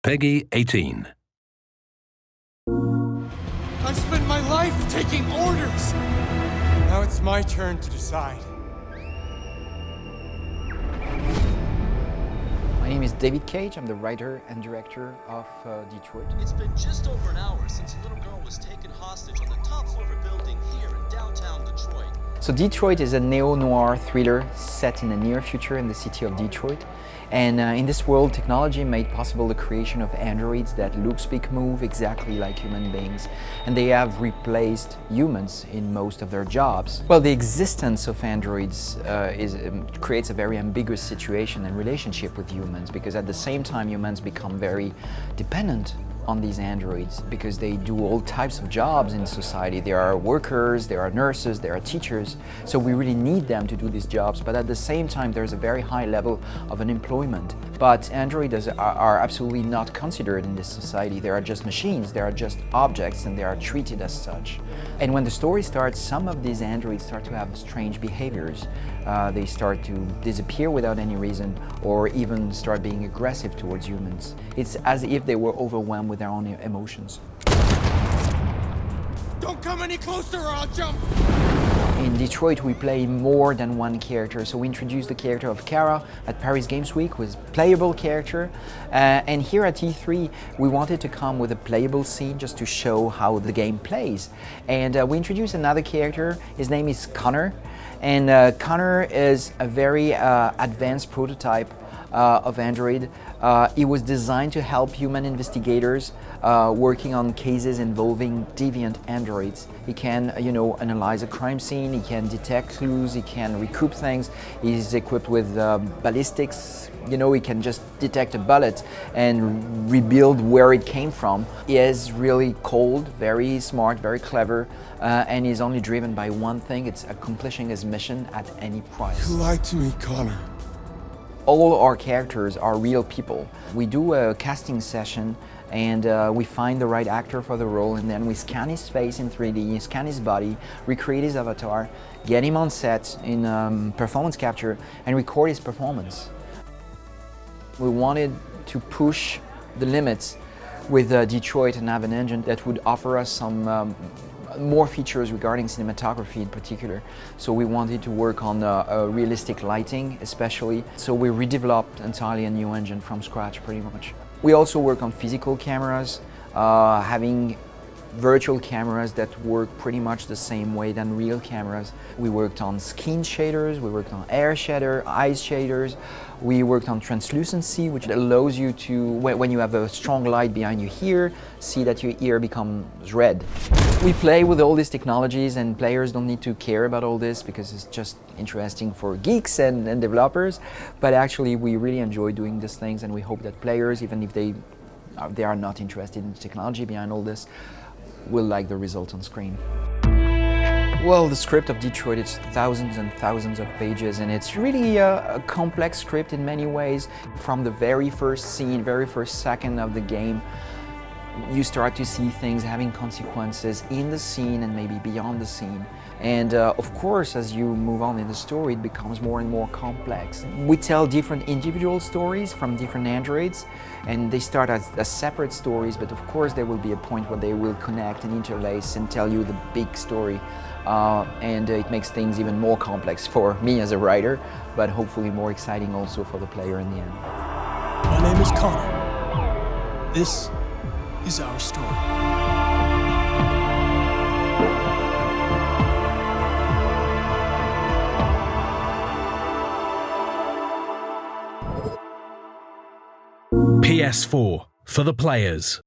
Peggy 18. I've spent my life taking orders. Now it's my turn to decide. My name is David Cage. I'm the writer and director of Detroit. It's been just over an hour since a little girl was taken hostage on the top floor of a building here in downtown Detroit. So Detroit is a neo-noir thriller set in the near future in the city of Detroit. And in this world, technology made possible the creation of androids that look, speak, move exactly like human beings. And they have replaced humans in most of their jobs. Well, the existence of androids creates a very ambiguous situation and relationship with humans, because at the same time humans become very dependent on these androids because they do all types of jobs in society. There are workers, there are nurses, there are teachers, so we really need them to do these jobs, but at the same time there's a very high level of unemployment. But androids are absolutely not considered in this society. They are just machines, they are just objects, and they are treated as such. And when the story starts, some of these androids start to have strange behaviors. They start to disappear without any reason, or even start being aggressive towards humans. It's as if they were overwhelmed with their own emotions. Don't come any closer or I'll jump! In Detroit, we play more than one character. So we introduced the character of Kara at Paris Games Week with playable character. And here at E3, we wanted to come with a playable scene just to show how the game plays. And we introduced another character. His name is Connor. And Connor is a very advanced prototype of Android. It was designed to help human investigators working on cases involving deviant androids. He can, analyze a crime scene, he can detect clues, he can recoup things. He's equipped with ballistics, he can just detect a bullet and rebuild where it came from. He is really cold, very smart, very clever, and he's only driven by one thing: it's accomplishing his mission at any price. You lied to me, Connor. All our characters are real people. We do a casting session and we find the right actor for the role, and then we scan his face in 3D, scan his body, recreate his avatar, get him on set in performance capture, and record his performance. We wanted to push the limits with Detroit and have an engine that would offer us some more features regarding cinematography in particular. So we wanted to work on realistic lighting especially. So we redeveloped entirely a new engine from scratch pretty much. We also work on physical cameras, having virtual cameras that work pretty much the same way than real cameras. We worked on skin shaders, we worked on air shader, eyes shaders. We worked on translucency, which allows you to, when you have a strong light behind you here, see that your ear becomes red. We play with all these technologies, and players don't need to care about all this because it's just interesting for geeks and developers. But actually we really enjoy doing these things, and we hope that players, even if they are not interested in the technology behind all this, will like the result on screen. Well, the script of Detroit, it's thousands and thousands of pages, and it's really a complex script in many ways. From the very first scene, very first second of the game, you start to see things having consequences in the scene and maybe beyond the scene. And of course, as you move on in the story, it becomes more and more complex. We tell different individual stories from different androids, and they start as separate stories, but of course there will be a point where they will connect and interlace and tell you the big story. And it makes things even more complex for me as a writer, but hopefully more exciting also for the player in the end. My name is Connor. This is our story. PS4 for the players.